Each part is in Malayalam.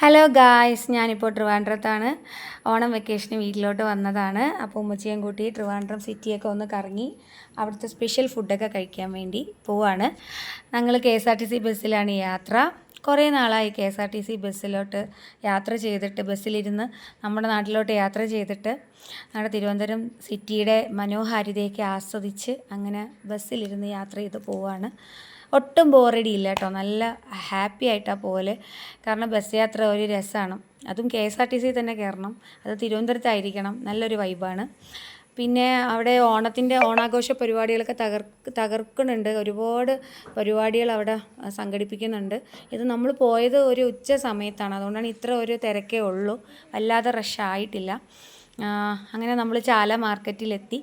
ഹലോ ഗായ്സ്, ഞാനിപ്പോൾ ട്രിവാൻഡ്രത്താണ്. ഓണം വെക്കേഷന് വീട്ടിലോട്ട് വന്നതാണ്. അപ്പോൾ ഉമ്മച്ചിയും കൂട്ടി ട്രിവാൻഡ്രം സിറ്റിയൊക്കെ ഒന്ന് കറങ്ങി അവിടുത്തെ സ്പെഷ്യൽ ഫുഡൊക്കെ കഴിക്കാൻ വേണ്ടി പോവാണ്. ഞങ്ങൾ KSRTC ബസ്സിലാണ് യാത്ര. കുറേ നാളായി KSRTC ബസ്സിലോട്ട് യാത്ര ചെയ്തിട്ട്, ബസ്സിലിരുന്ന് നമ്മുടെ നാട്ടിലോട്ട് യാത്ര ചെയ്തിട്ട് നമ്മുടെ തിരുവനന്തപുരം സിറ്റിയുടെ മനോഹാരിതയൊക്കെ ആസ്വദിച്ച് അങ്ങനെ ബസ്സിലിരുന്ന് യാത്ര ചെയ്ത് പോവാണ്. ഒട്ടും ബോറടിയില്ല കേട്ടോ, നല്ല ഹാപ്പി ആയിട്ടാണ് പോലെ. കാരണം ബസ് യാത്ര ഒരു രസമാണ്. അതും KSRTC തന്നെ കയറണം, അത് തിരുവനന്തപുരത്തായിരിക്കണം, നല്ലൊരു വൈബാണ്. പിന്നെ അവിടെ ഓണാഘോഷ പരിപാടികളൊക്കെ തകർക്കുന്നുണ്ട്. ഒരുപാട് പരിപാടികൾ അവിടെ സംഘടിപ്പിക്കുന്നുണ്ട്. ഇത് നമ്മൾ പോയത് ഒരു ഉച്ച സമയത്താണ്, അതുകൊണ്ടാണ് ഇത്ര ഒരു തിരക്കേ ഉള്ളൂ, വല്ലാതെ റഷായിട്ടില്ല. അങ്ങനെ നമ്മൾ ചാല മാർക്കറ്റിലെത്തി.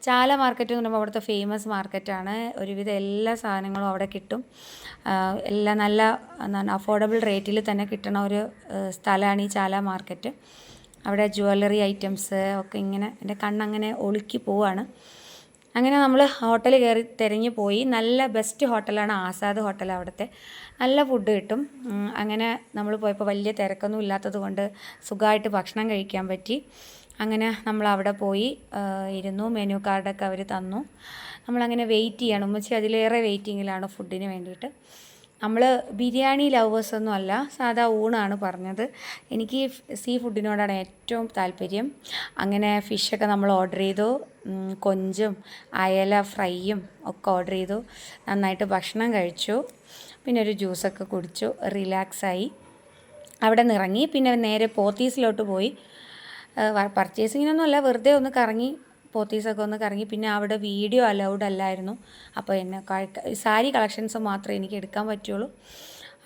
ചാല മാർക്കറ്റ് എന്ന് പറയുമ്പോൾ അവിടുത്തെ ഫേമസ് മാർക്കറ്റാണ്. ഒരുവിധം എല്ലാ സാധനങ്ങളും അവിടെ കിട്ടും. എല്ലാം നല്ല അഫോർഡബിൾ റേറ്റിൽ തന്നെ കിട്ടണ ഒരു സ്ഥലമാണ് ഈ ചാല മാർക്കറ്റ്. അവിടെ ജ്വല്ലറി ഐറ്റംസ് ഒക്കെ ഇങ്ങനെ എൻ്റെ കണ്ണങ്ങനെ ഒളുക്കി പോവാണ്. അങ്ങനെ നമ്മൾ ഹോട്ടൽ കയറി തിരഞ്ഞു പോയി. നല്ല ബെസ്റ്റ് ഹോട്ടലാണ് ആസാദ് ഹോട്ടൽ. അവിടുത്തെ നല്ല ഫുഡ് കിട്ടും. അങ്ങനെ നമ്മൾ പോയപ്പോൾ വലിയ തിരക്കൊന്നും ഇല്ലാത്തത് കൊണ്ട് സുഖമായിട്ട് ഭക്ഷണം കഴിക്കാൻ പറ്റി. അങ്ങനെ നമ്മൾ അവിടെ പോയി ഇരുന്നു. മെനു കാർഡൊക്കെ അവർ തന്നു. നമ്മളങ്ങനെ വെയിറ്റ് ചെയ്യണം. ഉമ്മച്ചി അതിലേറെ വെയിറ്റിങ്ങിലാണ് ഫുഡിന് വേണ്ടിയിട്ട്. നമ്മൾ ബിരിയാണി ലവേഴ്സൊന്നും അല്ല, സാധാ ഊണാണ് പറഞ്ഞത്. എനിക്ക് സീ ഫുഡിനോടാണ് ഏറ്റവും താല്പര്യം. അങ്ങനെ ഫിഷൊക്കെ നമ്മൾ ഓർഡർ ചെയ്തു. കൊഞ്ചും അയല ഫ്രൈയും ഒക്കെ ഓർഡർ ചെയ്തു. നന്നായിട്ട് ഭക്ഷണം കഴിച്ചു. പിന്നെ ഒരു ജ്യൂസൊക്കെ കുടിച്ചു, റിലാക്സായി. അവിടെ നിന്ന് ഇറങ്ങി. പിന്നെ നേരെ പോത്തീസിലോട്ട് പോയി. പർച്ചേസിങ്ങിനൊന്നും അല്ല, വെറുതെ ഒന്ന് കറങ്ങി, പോത്തീസൊക്കെ ഒന്ന് കറങ്ങി. പിന്നെ അവിടെ വീഡിയോ അലൗഡ് അല്ലായിരുന്നു. അപ്പോൾ സാരി കളക്ഷൻസ് മാത്രമേ എനിക്ക് എടുക്കാൻ പറ്റുള്ളൂ.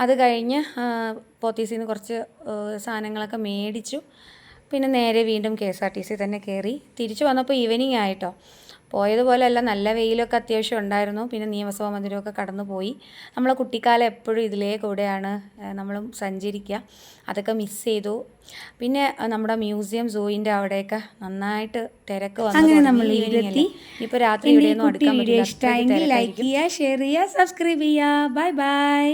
അത് കഴിഞ്ഞ് പോത്തീസിൽ നിന്ന് കുറച്ച് സാധനങ്ങളൊക്കെ മേടിച്ചു. പിന്നെ നേരെ വീണ്ടും KSRTC തന്നെ കയറി. തിരിച്ചു വന്നപ്പോൾ ഈവനിങ് ആയിട്ടോ. പോയതുപോലെയല്ല, നല്ല വെയിലൊക്കെ അത്യാവശ്യം ഉണ്ടായിരുന്നു. പിന്നെ നിയമസഭാ മന്ദിരമൊക്കെ കടന്നു പോയി. നമ്മളെ കുട്ടിക്കാലം എപ്പോഴും ഇതിലേ കൂടെയാണ് നമ്മളും സഞ്ചരിക്കുക. അതൊക്കെ മിസ് ചെയ്തു. പിന്നെ നമ്മുടെ മ്യൂസിയം സൂവിൻ്റെ അവിടെയൊക്കെ നന്നായിട്ട് തിരക്ക് വന്നു. അങ്ങനെ നമ്മൾ ഇവിടെത്തി. ഇപ്പോൾ രാത്രി ഇവിടെയൊന്നും അടുക്കാൻ പറ്റില്ല. ഇഷ്ടമായെങ്കിൽ ലൈക്ക് ചെയ്യുക, ഷെയർ ചെയ്യുക, സബ്സ്ക്രൈബ് ചെയ്യുക. Bye bye.